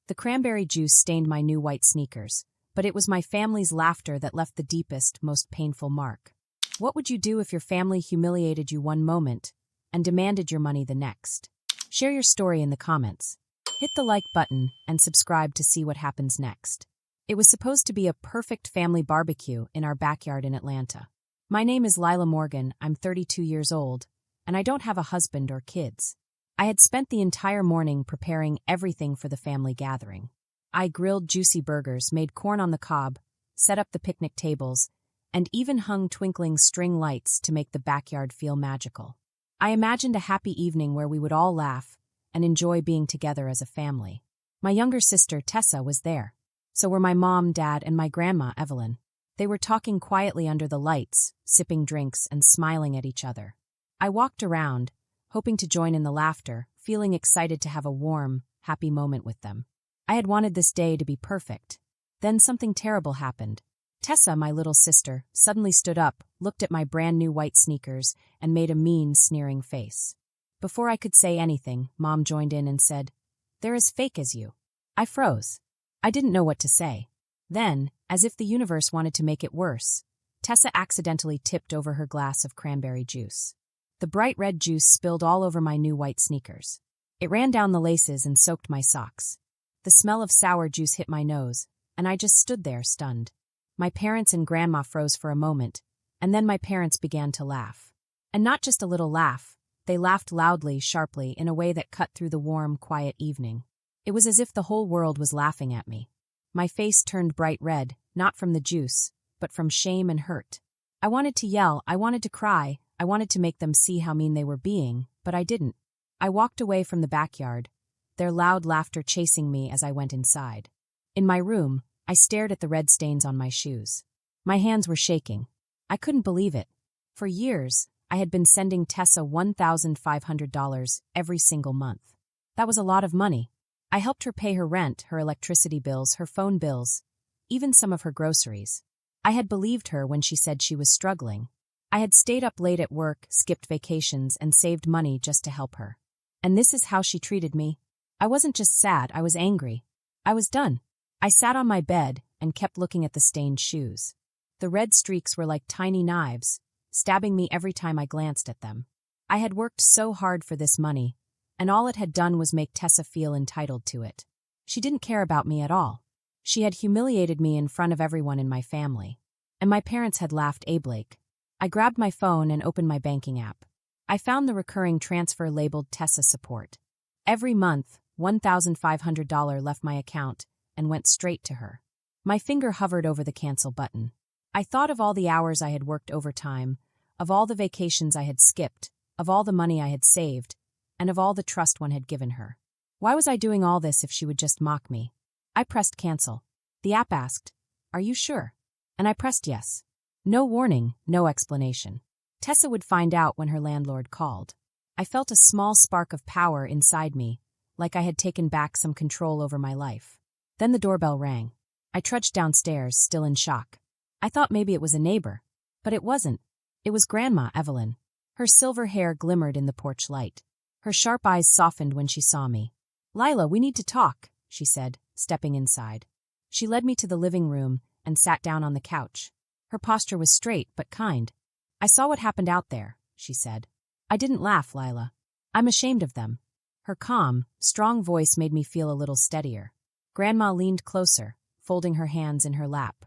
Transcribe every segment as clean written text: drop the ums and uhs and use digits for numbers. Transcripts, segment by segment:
The cranberry juice stained my new white sneakers, but it was my family's laughter that left the deepest, most painful mark. What would you do if your family humiliated you one moment and demanded your money the next? Share your story in the comments. Hit the like button and subscribe to see what happens next. It was supposed to be a perfect family barbecue in our backyard in Atlanta. My name is Lila Morgan, I'm 32 years old, and I don't have a husband or kids. I had spent the entire morning preparing everything for the family gathering. I grilled juicy burgers, made corn on the cob, set up the picnic tables, and even hung twinkling string lights to make the backyard feel magical. I imagined a happy evening where we would all laugh and enjoy being together as a family. My younger sister, Tessa, was there. So were my mom, dad, and my grandma, Evelyn. They were talking quietly under the lights, sipping drinks and smiling at each other. I walked around, hoping to join in the laughter, feeling excited to have a warm, happy moment with them. I had wanted this day to be perfect. Then something terrible happened. Tessa, my little sister, suddenly stood up, looked at my brand new white sneakers, and made a mean, sneering face. Before I could say anything, Mom joined in and said, "They're as fake as you." I froze. I didn't know what to say. Then, as if the universe wanted to make it worse, Tessa accidentally tipped over her glass of cranberry juice. The bright red juice spilled all over my new white sneakers. It ran down the laces and soaked my socks. The smell of sour juice hit my nose, and I just stood there, stunned. My parents and grandma froze for a moment, and then my parents began to laugh. And not just a little laugh, they laughed loudly, sharply, in a way that cut through the warm, quiet evening. It was as if the whole world was laughing at me. My face turned bright red, not from the juice, but from shame and hurt. I wanted to yell, I wanted to cry, I wanted to make them see how mean they were being, but I didn't. I walked away from the backyard, their loud laughter chasing me as I went inside. In my room, I stared at the red stains on my shoes. My hands were shaking. I couldn't believe it. For years, I had been sending Tessa $1,500 every single month. That was a lot of money. I helped her pay her rent, her electricity bills, her phone bills, even some of her groceries. I had believed her when she said she was struggling. I had stayed up late at work, skipped vacations, and saved money just to help her. And this is how she treated me. I wasn't just sad, I was angry. I was done. I sat on my bed and kept looking at the stained shoes. The red streaks were like tiny knives, stabbing me every time I glanced at them. I had worked so hard for this money, and all it had done was make Tessa feel entitled to it. She didn't care about me at all. She had humiliated me in front of everyone in my family. And my parents had laughed ablake. I grabbed my phone and opened my banking app. I found the recurring transfer labeled Tessa Support. Every month, $1,500 left my account and went straight to her. My finger hovered over the cancel button. I thought of all the hours I had worked overtime, of all the vacations I had skipped, of all the money I had saved, and of all the trust one had given her. Why was I doing all this if she would just mock me? I pressed cancel. The app asked, "Are you sure?" And I pressed yes. No warning, no explanation. Tessa would find out when her landlord called. I felt a small spark of power inside me, like I had taken back some control over my life. Then the doorbell rang. I trudged downstairs, still in shock. I thought maybe it was a neighbor. But it wasn't. It was Grandma Evelyn. Her silver hair glimmered in the porch light. Her sharp eyes softened when she saw me. "Lila, we need to talk," she said, stepping inside. She led me to the living room and sat down on the couch. Her posture was straight but kind. "I saw what happened out there," she said. I didn't laugh, Lila. "I'm ashamed of them." Her calm, strong voice made me feel a little steadier. Grandma leaned closer, folding her hands in her lap.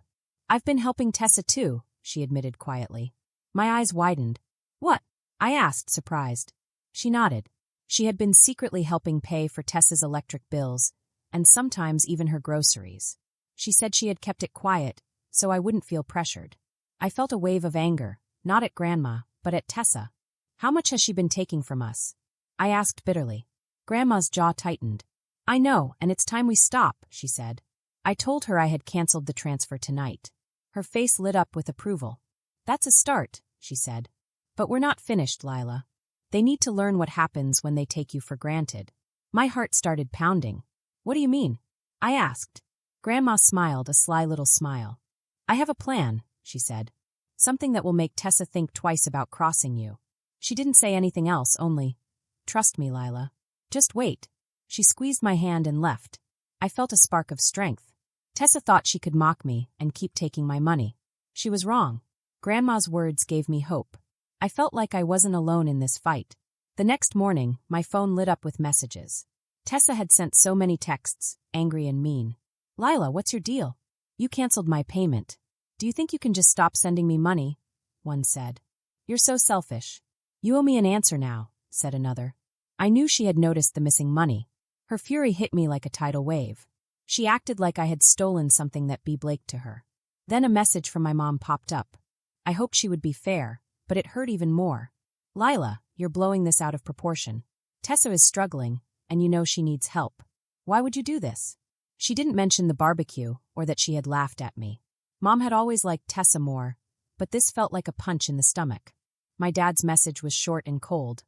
"I've been helping Tessa too," she admitted quietly. My eyes widened. "What?" I asked, surprised. She nodded. She had been secretly helping pay for Tessa's electric bills, and sometimes even her groceries. She said she had kept it quiet, so I wouldn't feel pressured. I felt a wave of anger, not at Grandma, but at Tessa. "How much has she been taking from us?" I asked bitterly. Grandma's jaw tightened. "I know, and it's time we stop," she said. I told her I had canceled the transfer tonight. Her face lit up with approval. "That's a start," she said. "But we're not finished, Lila. They need to learn what happens when they take you for granted." My heart started pounding. "What do you mean?" I asked. Grandma smiled, a sly little smile. "I have a plan," she said. "Something that will make Tessa think twice about crossing you." She didn't say anything else, only, "Trust me, Lila. Just wait." She squeezed my hand and left. I felt a spark of strength. Tessa thought she could mock me and keep taking my money. She was wrong. Grandma's words gave me hope. I felt like I wasn't alone in this fight. The next morning, my phone lit up with messages. Tessa had sent so many texts, angry and mean. "Lila, what's your deal? You canceled my payment. Do you think you can just stop sending me money?" one said. "You're so selfish. You owe me an answer now," said another. I knew she had noticed the missing money. Her fury hit me like a tidal wave. She acted like I had stolen something that be Blake to her. Then a message from my mom popped up. I hoped she would be fair, but it hurt even more. "Lila, you're blowing this out of proportion. Tessa is struggling, and you know she needs help. Why would you do this?" She didn't mention the barbecue or that she had laughed at me. Mom had always liked Tessa more, but this felt like a punch in the stomach. My dad's message was short and cold.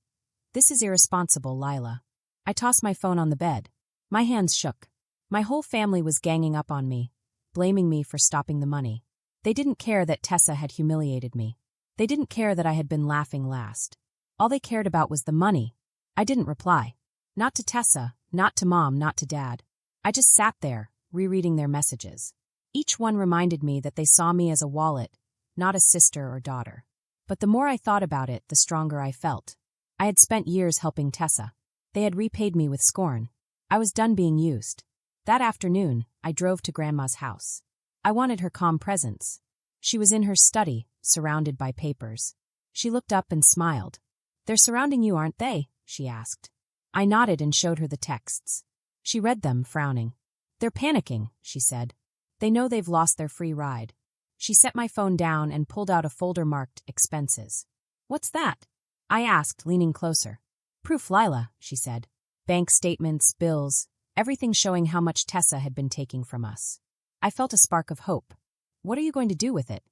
"This is irresponsible, Lila." I tossed my phone on the bed. My hands shook. My whole family was ganging up on me, blaming me for stopping the money. They didn't care that Tessa had humiliated me. They didn't care that I had been laughing last. All they cared about was the money. I didn't reply. Not to Tessa, not to Mom, not to Dad. I just sat there, rereading their messages. Each one reminded me that they saw me as a wallet, not a sister or daughter. But the more I thought about it, the stronger I felt. I had spent years helping Tessa. They had repaid me with scorn. I was done being used. That afternoon, I drove to Grandma's house. I wanted her calm presence. She was in her study, surrounded by papers. She looked up and smiled. "They're surrounding you, aren't they?" she asked. I nodded and showed her the texts. She read them, frowning. "They're panicking," she said. "They know they've lost their free ride." She set my phone down and pulled out a folder marked expenses. "What's that?" I asked, leaning closer. "Proof, Lila," she said. "Bank statements, bills, everything showing how much Tessa had been taking from us." I felt a spark of hope. "What are you going to do with it?"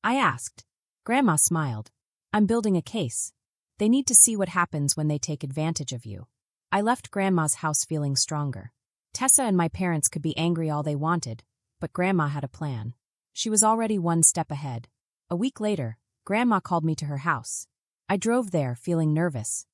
I asked. Grandma smiled. "I'm building a case. They need to see what happens when they take advantage of you." I left Grandma's house feeling stronger. Tessa and my parents could be angry all they wanted, but Grandma had a plan. She was already one step ahead. A week later, Grandma called me to her house. I drove there, feeling nervous.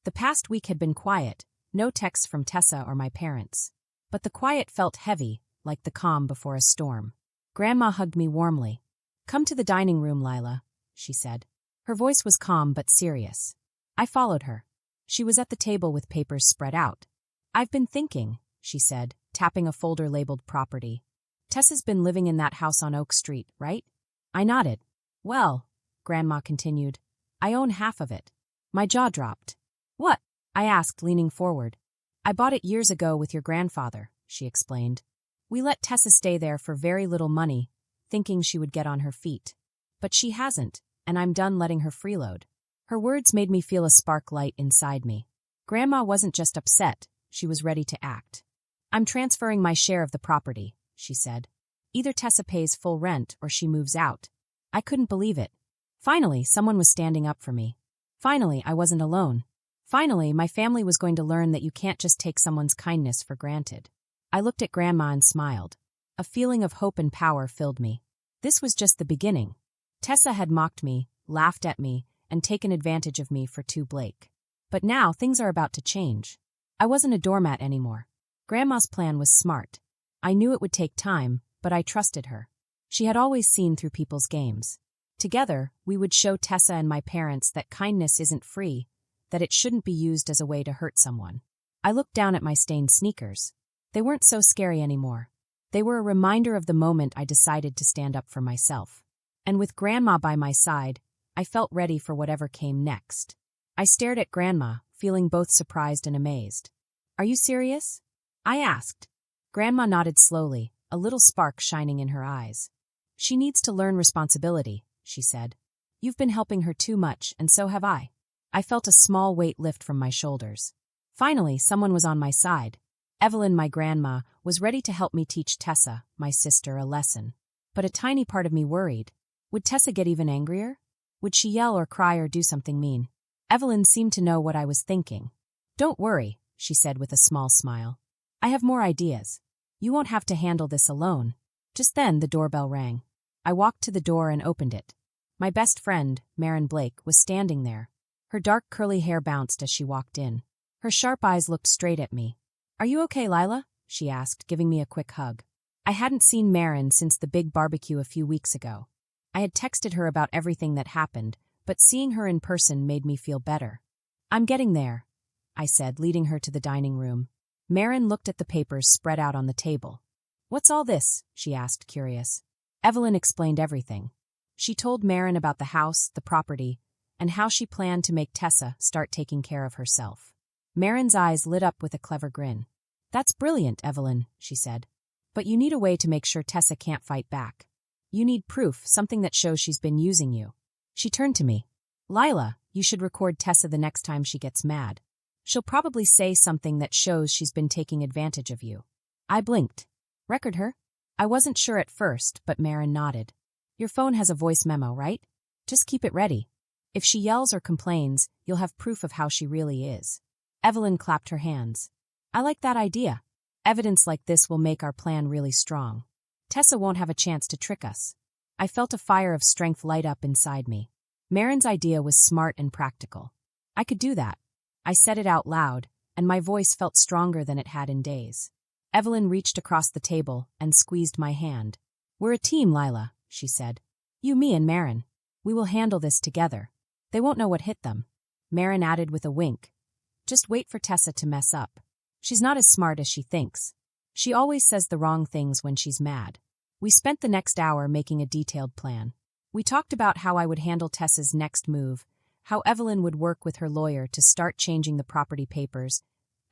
The past week had been quiet, no texts from Tessa or my parents. But the quiet felt heavy, like the calm before a storm. Grandma hugged me warmly. "Come to the dining room, Lila," she said. Her voice was calm but serious. I followed her. She was at the table with papers spread out. "I've been thinking," she said, tapping a folder labeled property. "Tessa's been living in that house on Oak Street, right?" I nodded. "Well," Grandma continued, "I own half of it." My jaw dropped. "What?" I asked, leaning forward. "I bought it years ago with your grandfather," she explained. "We let Tessa stay there for very little money, thinking she would get on her feet. But she hasn't, and I'm done letting her freeload." Her words made me feel a spark light inside me. Grandma wasn't just upset, she was ready to act. "I'm transferring my share of the property," she said. "Either Tessa pays full rent or she moves out." I couldn't believe it. Finally, someone was standing up for me. Finally, I wasn't alone. Finally, my family was going to learn that you can't just take someone's kindness for granted. I looked at Grandma and smiled. A feeling of hope and power filled me. This was just the beginning. Tessa had mocked me, laughed at me, and taken advantage of me for Blake. But now things are about to change. I wasn't a doormat anymore. Grandma's plan was smart. I knew it would take time, but I trusted her. She had always seen through people's games. Together, we would show Tessa and my parents that kindness isn't free, that it shouldn't be used as a way to hurt someone. I looked down at my stained sneakers. They weren't so scary anymore. They were a reminder of the moment I decided to stand up for myself. And with Grandma by my side, I felt ready for whatever came next. I stared at Grandma, feeling both surprised and amazed. "Are you serious?" I asked. Grandma nodded slowly, a little spark shining in her eyes. "She needs to learn responsibility," she said. "You've been helping her too much, and so have I." I felt a small weight lift from my shoulders. Finally, someone was on my side. Evelyn, my grandma, was ready to help me teach Tessa, my sister, a lesson. But a tiny part of me worried. Would Tessa get even angrier? Would she yell or cry or do something mean? Evelyn seemed to know what I was thinking. "Don't worry," she said with a small smile. "I have more ideas. You won't have to handle this alone." Just then, the doorbell rang. I walked to the door and opened it. My best friend, Marin Blake, was standing there. Her dark curly hair bounced as she walked in. Her sharp eyes looked straight at me. "Are you okay, Lila?" she asked, giving me a quick hug. I hadn't seen Marin since the big barbecue a few weeks ago. I had texted her about everything that happened, but seeing her in person made me feel better. I'm getting there, I said, leading her to the dining room. Marin looked at the papers spread out on the table. What's all this? She asked, curious. Evelyn explained everything. She told Marin about the house, the property, and how she planned to make Tessa start taking care of herself. Marin's eyes lit up with a clever grin. That's brilliant, Evelyn, she said. But you need a way to make sure Tessa can't fight back. You need proof, something that shows she's been using you. She turned to me. Lila, you should record Tessa the next time she gets mad. She'll probably say something that shows she's been taking advantage of you. I blinked. Record her? I wasn't sure at first, but Marin nodded. Your phone has a voice memo, right? Just keep it ready. If she yells or complains, you'll have proof of how she really is. Evelyn clapped her hands. I like that idea. Evidence like this will make our plan really strong. Tessa won't have a chance to trick us. I felt a fire of strength light up inside me. Marin's idea was smart and practical. I could do that. I said it out loud, and my voice felt stronger than it had in days. Evelyn reached across the table and squeezed my hand. We're a team, Lila, she said. You, me, and Marin. We will handle this together. They won't know what hit them. Marin added with a wink. Just wait for Tessa to mess up. She's not as smart as she thinks. She always says the wrong things when she's mad. We spent the next hour making a detailed plan. We talked about how I would handle Tessa's next move, how Evelyn would work with her lawyer to start changing the property papers,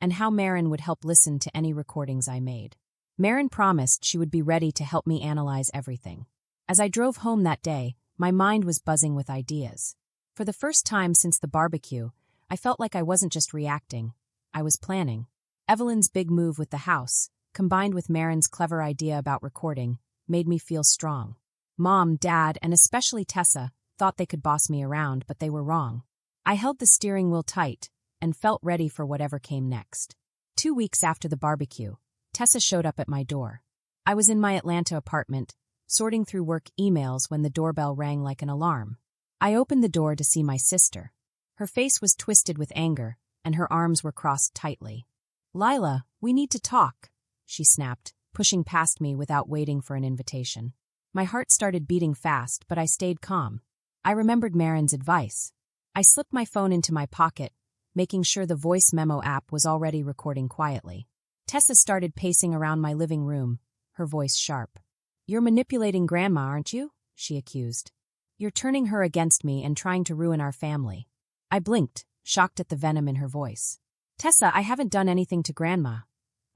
and how Marin would help listen to any recordings I made. Marin promised she would be ready to help me analyze everything. As I drove home that day, my mind was buzzing with ideas. For the first time since the barbecue, I felt like I wasn't just reacting, I was planning. Evelyn's big move with the house, combined with Marin's clever idea about recording, made me feel strong. Mom, Dad, and especially Tessa thought they could boss me around, but they were wrong. I held the steering wheel tight and felt ready for whatever came next. 2 weeks after the barbecue, Tessa showed up at my door. I was in my Atlanta apartment, sorting through work emails when the doorbell rang like an alarm. I opened the door to see my sister. Her face was twisted with anger, and her arms were crossed tightly. Lila, we need to talk, she snapped, pushing past me without waiting for an invitation. My heart started beating fast, but I stayed calm. I remembered Marin's advice. I slipped my phone into my pocket, making sure the voice memo app was already recording quietly. Tessa started pacing around my living room, her voice sharp. You're manipulating Grandma, aren't you? She accused. You're turning her against me and trying to ruin our family. I blinked, shocked at the venom in her voice. Tessa, I haven't done anything to Grandma,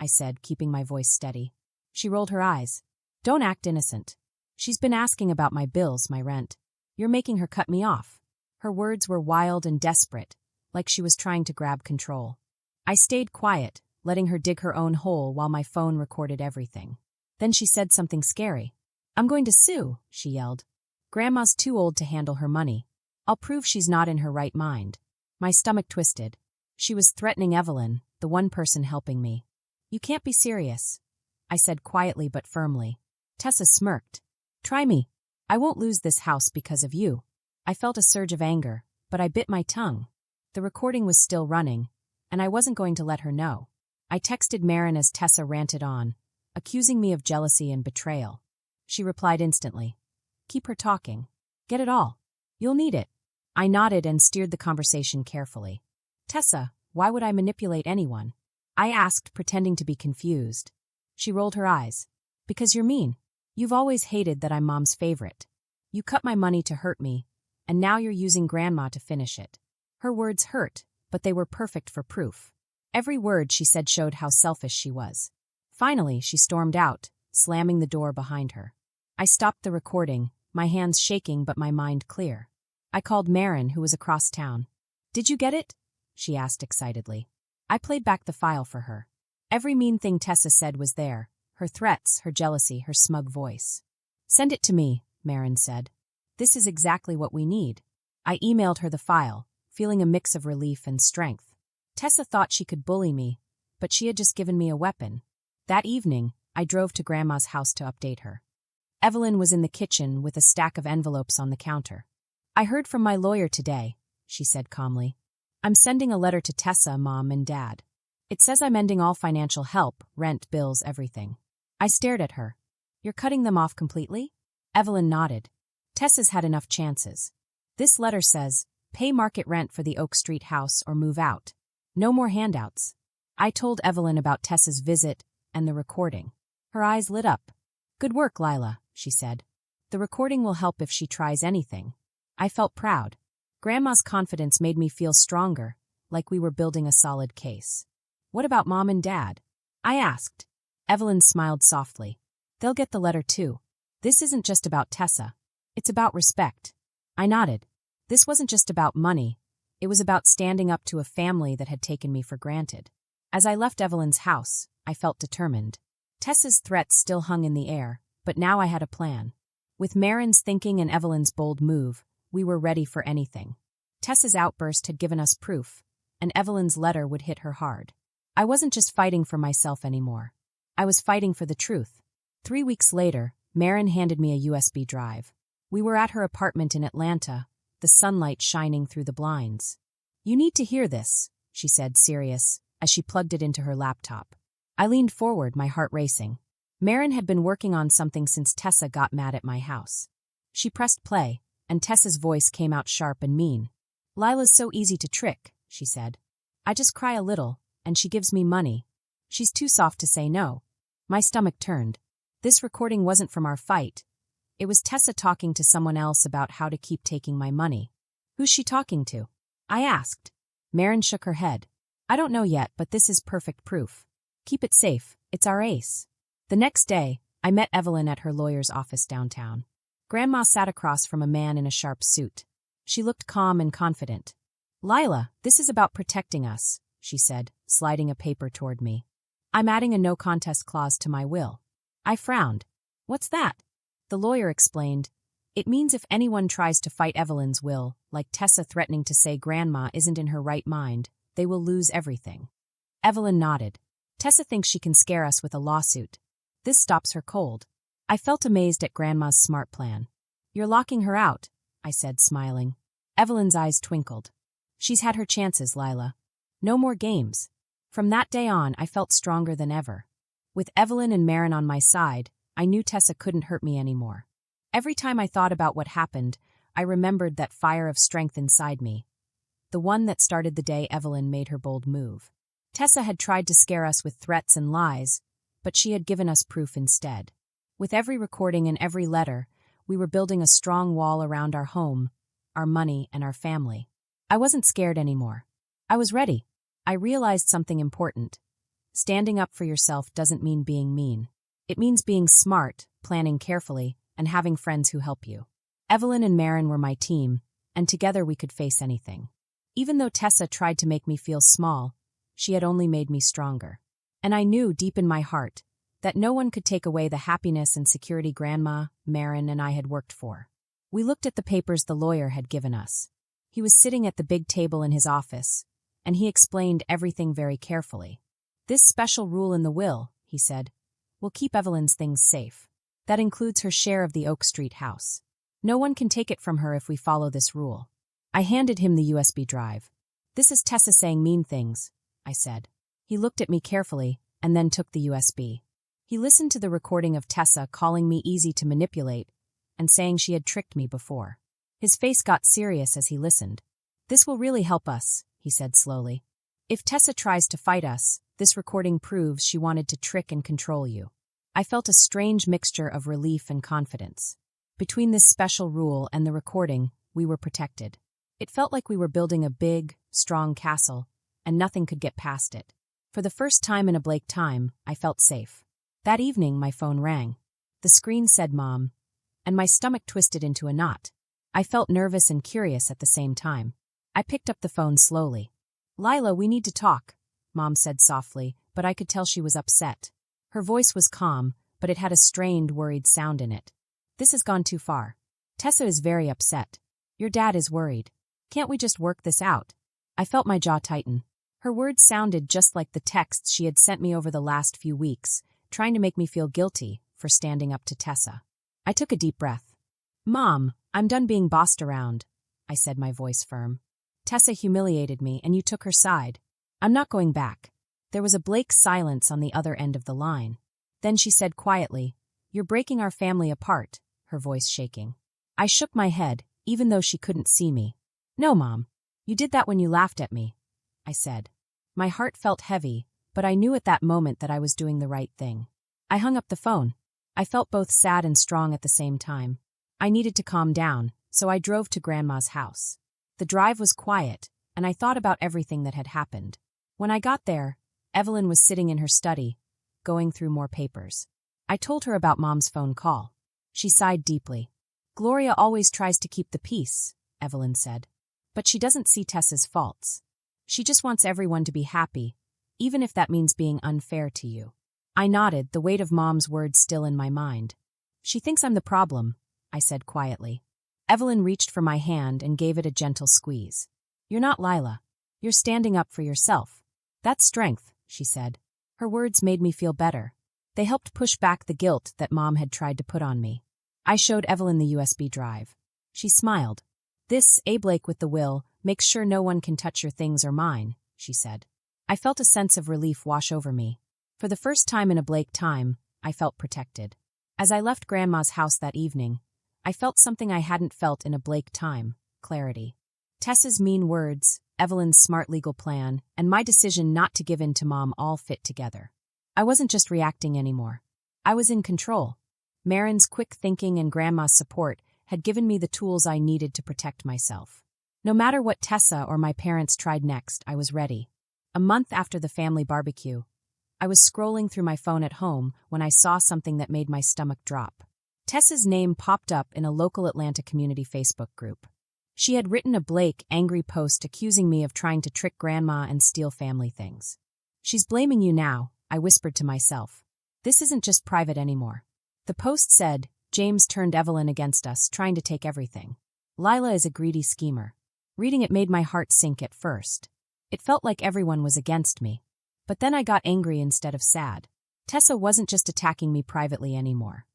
I said, keeping my voice steady. She rolled her eyes. Don't act innocent. She's been asking about my bills, my rent. You're making her cut me off. Her words were wild and desperate, like she was trying to grab control. I stayed quiet, letting her dig her own hole while my phone recorded everything. Then she said something scary. I'm going to sue, she yelled. Grandma's too old to handle her money. I'll prove she's not in her right mind. My stomach twisted. She was threatening Evelyn, the one person helping me. You can't be serious, I said quietly but firmly. Tessa smirked. Try me. I won't lose this house because of you. I felt a surge of anger, but I bit my tongue. The recording was still running, and I wasn't going to let her know. I texted Marin as Tessa ranted on, accusing me of jealousy and betrayal. She replied instantly. Keep her talking. Get it all. You'll need it. I nodded and steered the conversation carefully. Tessa, why would I manipulate anyone? I asked, pretending to be confused. She rolled her eyes. Because you're mean. You've always hated that I'm Mom's favorite. You cut my money to hurt me, and now you're using Grandma to finish it. Her words hurt, but they were perfect for proof. Every word she said showed how selfish she was. Finally, she stormed out, slamming the door behind her. I stopped the recording, my hands shaking but my mind clear. I called Marin, who was across town. Did you get it? She asked excitedly. I played back the file for her. Every mean thing Tessa said was there, her threats, her jealousy, her smug voice. Send it to me, Marin said. This is exactly what we need. I emailed her the file, feeling a mix of relief and strength. Tessa thought she could bully me, but she had just given me a weapon. That evening, I drove to Grandma's house to update her. Evelyn was in the kitchen with a stack of envelopes on the counter. I heard from my lawyer today, she said calmly. I'm sending a letter to Tessa, Mom and Dad. It says I'm ending all financial help, rent, bills, everything. I stared at her. You're cutting them off completely? Evelyn nodded. Tessa's had enough chances. This letter says, pay market rent for the Oak Street house or move out. No more handouts. I told Evelyn about Tessa's visit and the recording. Her eyes lit up. Good work, Lila, she said. The recording will help if she tries anything. I felt proud. Grandma's confidence made me feel stronger, like we were building a solid case. What about Mom and Dad? I asked. Evelyn smiled softly. They'll get the letter too. This isn't just about Tessa. It's about respect. I nodded. This wasn't just about money. It was about standing up to a family that had taken me for granted. As I left Evelyn's house, I felt determined. Tessa's threats still hung in the air, but now I had a plan. With Marin's thinking and Evelyn's bold move, we were ready for anything. Tessa's outburst had given us proof, and Evelyn's letter would hit her hard. I wasn't just fighting for myself anymore. I was fighting for the truth. 3 weeks later, Marin handed me a USB drive. We were at her apartment in Atlanta, the sunlight shining through the blinds. You need to hear this, she said, serious, as she plugged it into her laptop. I leaned forward, my heart racing. Marin had been working on something since Tessa got mad at my house. She pressed play, and Tessa's voice came out sharp and mean. Lila's so easy to trick, she said. I just cry a little, and she gives me money. She's too soft to say no. My stomach turned. This recording wasn't from our fight. It was Tessa talking to someone else about how to keep taking my money. Who's she talking to? I asked. Marin shook her head. I don't know yet, but this is perfect proof. Keep it safe, it's our ace. The next day, I met Evelyn at her lawyer's office downtown. Grandma sat across from a man in a sharp suit. She looked calm and confident. Lila, this is about protecting us, she said, sliding a paper toward me. I'm adding a no-contest clause to my will. I frowned. What's that? The lawyer explained. It means if anyone tries to fight Evelyn's will, like Tessa threatening to say Grandma isn't in her right mind, they will lose everything. Evelyn nodded. Tessa thinks she can scare us with a lawsuit. This stops her cold. I felt amazed at Grandma's smart plan. You're locking her out, I said, smiling. Evelyn's eyes twinkled. She's had her chances, Lila. No more games. From that day on, I felt stronger than ever. With Evelyn and Marin on my side, I knew Tessa couldn't hurt me anymore. Every time I thought about what happened, I remembered that fire of strength inside me. The one that started the day Evelyn made her bold move. Tessa had tried to scare us with threats and lies, but she had given us proof instead. With every recording and every letter, we were building a strong wall around our home, our money, and our family. I wasn't scared anymore. I was ready. I realized something important. Standing up for yourself doesn't mean being mean. It means being smart, planning carefully, and having friends who help you. Evelyn and Marin were my team, and together we could face anything. Even though Tessa tried to make me feel small, she had only made me stronger. And I knew deep in my heart that no one could take away the happiness and security Grandma, Marin, and I had worked for. We looked at the papers the lawyer had given us. He was sitting at the big table in his office, and he explained everything very carefully. This special rule in the will, he said, will keep Evelyn's things safe. That includes her share of the Oak Street house. No one can take it from her if we follow this rule. I handed him the USB drive. This is Tessa saying mean things, I said. He looked at me carefully and then took the USB. He listened to the recording of Tessa calling me easy to manipulate and saying she had tricked me before. His face got serious as he listened. This will really help us, he said slowly. If Tessa tries to fight us, this recording proves she wanted to trick and control you. I felt a strange mixture of relief and confidence. Between this special rule and the recording, we were protected. It felt like we were building a big, strong castle, and nothing could get past it. For the first time in a Blake time, I felt safe. That evening, my phone rang. The screen said Mom, and my stomach twisted into a knot. I felt nervous and curious at the same time. I picked up the phone slowly. Lila, we need to talk, Mom said softly, but I could tell she was upset. Her voice was calm, but it had a strained, worried sound in it. This has gone too far. Tessa is very upset. Your dad is worried. Can't we just work this out? I felt my jaw tighten. Her words sounded just like the texts she had sent me over the last few weeks, trying to make me feel guilty for standing up to Tessa. I took a deep breath. Mom, I'm done being bossed around, I said, my voice firm. Tessa humiliated me and you took her side. I'm not going back. There was a Blake silence on the other end of the line. Then she said quietly, "You're breaking our family apart," her voice shaking. I shook my head, even though she couldn't see me. "No, Mom. You did that when you laughed at me," I said. My heart felt heavy, but I knew at that moment that I was doing the right thing. I hung up the phone. I felt both sad and strong at the same time. I needed to calm down, so I drove to Grandma's house. The drive was quiet, and I thought about everything that had happened. When I got there, Evelyn was sitting in her study, going through more papers. I told her about Mom's phone call. She sighed deeply. "Gloria always tries to keep the peace," Evelyn said. "But she doesn't see Tessa's faults. She just wants everyone to be happy, even if that means being unfair to you." I nodded, the weight of Mom's words still in my mind. "She thinks I'm the problem," I said quietly. Evelyn reached for my hand and gave it a gentle squeeze. "You're not Lila. You're standing up for yourself. That's strength," she said. Her words made me feel better. They helped push back the guilt that Mom had tried to put on me. I showed Evelyn the USB drive. She smiled. "This, Blake with the will, makes sure no one can touch your things or mine," she said. I felt a sense of relief wash over me. For the first time in a Blake time, I felt protected. As I left Grandma's house that evening, I felt something I hadn't felt in a Blake time: clarity. Tessa's mean words, Evelyn's smart legal plan, and my decision not to give in to Mom all fit together. I wasn't just reacting anymore. I was in control. Marin's quick thinking and Grandma's support had given me the tools I needed to protect myself. No matter what Tessa or my parents tried next, I was ready. A month after the family barbecue, I was scrolling through my phone at home when I saw something that made my stomach drop. Tessa's name popped up in a local Atlanta community Facebook group. She had written a Blake, angry post accusing me of trying to trick Grandma and steal family things. "She's blaming you now," I whispered to myself. "This isn't just private anymore." The post said, "James turned Evelyn against us, trying to take everything. Lila is a greedy schemer." Reading it made my heart sink at first. It felt like everyone was against me. But then I got angry instead of sad. Tessa wasn't just attacking me privately anymore.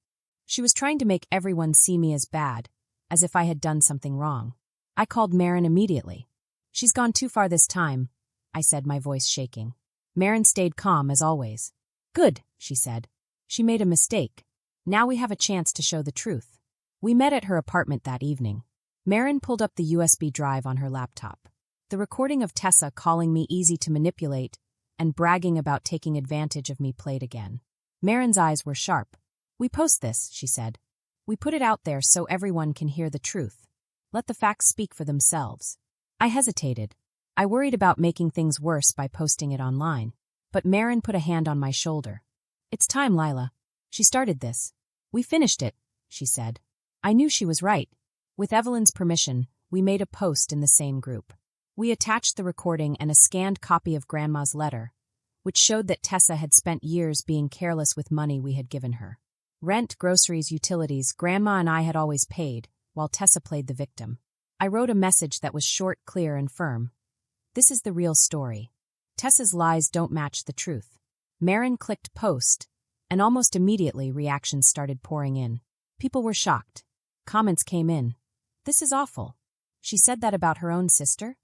She was trying to make everyone see me as bad, as if I had done something wrong. I called Marin immediately. "She's gone too far this time," I said, my voice shaking. Marin stayed calm as always. "Good," she said. "She made a mistake. Now we have a chance to show the truth." We met at her apartment that evening. Marin pulled up the USB drive on her laptop. The recording of Tessa calling me easy to manipulate and bragging about taking advantage of me played again. Marin's eyes were sharp. "We post this," she said. "We put it out there so everyone can hear the truth. Let the facts speak for themselves." I hesitated. I worried about making things worse by posting it online. But Marin put a hand on my shoulder. "It's time, Lila. She started this. We finished it," she said. I knew she was right. With Evelyn's permission, we made a post in the same group. We attached the recording and a scanned copy of Grandma's letter, which showed that Tessa had spent years being careless with money we had given her. Rent, groceries, utilities, Grandma and I had always paid, while Tessa played the victim. I wrote a message that was short, clear, and firm. "This is the real story. Tessa's lies don't match the truth." Marin clicked post, and almost immediately reactions started pouring in. People were shocked. Comments came in. "This is awful. She said that about her own sister?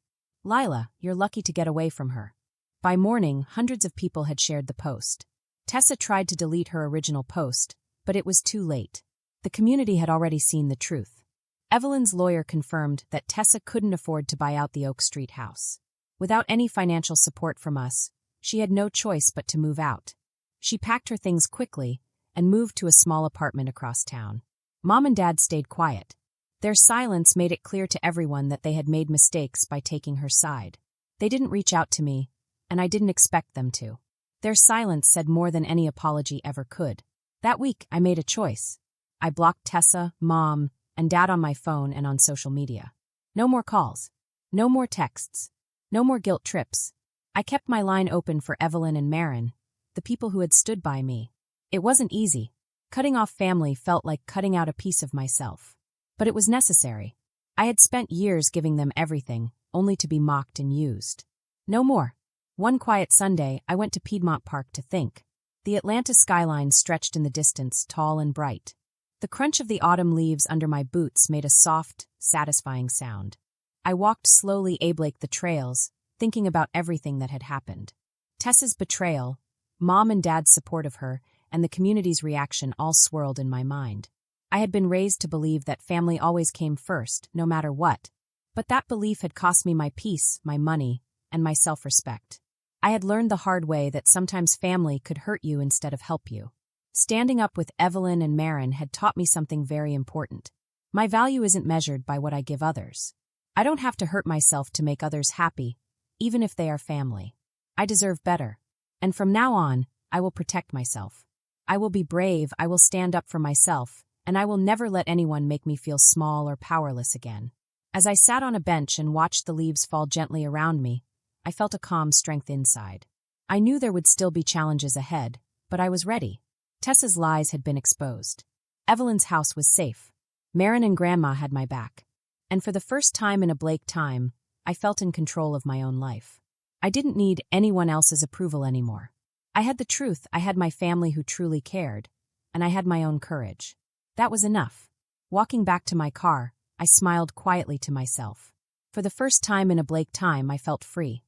Lila, you're lucky to get away from her." By morning, hundreds of people had shared the post. Tessa tried to delete her original post, but it was too late. The community had already seen the truth. Evelyn's lawyer confirmed that Tessa couldn't afford to buy out the Oak Street house. Without any financial support from us, she had no choice but to move out. She packed her things quickly and moved to a small apartment across town. Mom and Dad stayed quiet. Their silence made it clear to everyone that they had made mistakes by taking her side. They didn't reach out to me, and I didn't expect them to. Their silence said more than any apology ever could. That week, I made a choice. I blocked Tessa, Mom, and Dad on my phone and on social media. No more calls. No more texts. No more guilt trips. I kept my line open for Evelyn and Marin, the people who had stood by me. It wasn't easy. Cutting off family felt like cutting out a piece of myself. But it was necessary. I had spent years giving them everything, only to be mocked and used. No more. One quiet Sunday, I went to Piedmont Park to think. The Atlanta skyline stretched in the distance, tall and bright. The crunch of the autumn leaves under my boots made a soft, satisfying sound. I walked slowly Blake the trails, thinking about everything that had happened. Tessa's betrayal, Mom and Dad's support of her, and the community's reaction all swirled in my mind. I had been raised to believe that family always came first, no matter what. But that belief had cost me my peace, my money, and my self-respect. I had learned the hard way that sometimes family could hurt you instead of help you. Standing up with Evelyn and Marin had taught me something very important. My value isn't measured by what I give others. I don't have to hurt myself to make others happy, even if they are family. I deserve better. And from now on, I will protect myself. I will be brave, I will stand up for myself, and I will never let anyone make me feel small or powerless again. As I sat on a bench and watched the leaves fall gently around me, I felt a calm strength inside. I knew there would still be challenges ahead, but I was ready. Tessa's lies had been exposed. Evelyn's house was safe. Marin and Grandma had my back. And for the first time in a Blake time, I felt in control of my own life. I didn't need anyone else's approval anymore. I had the truth, I had my family who truly cared, and I had my own courage. That was enough. Walking back to my car, I smiled quietly to myself. For the first time in a Blake time, I felt free.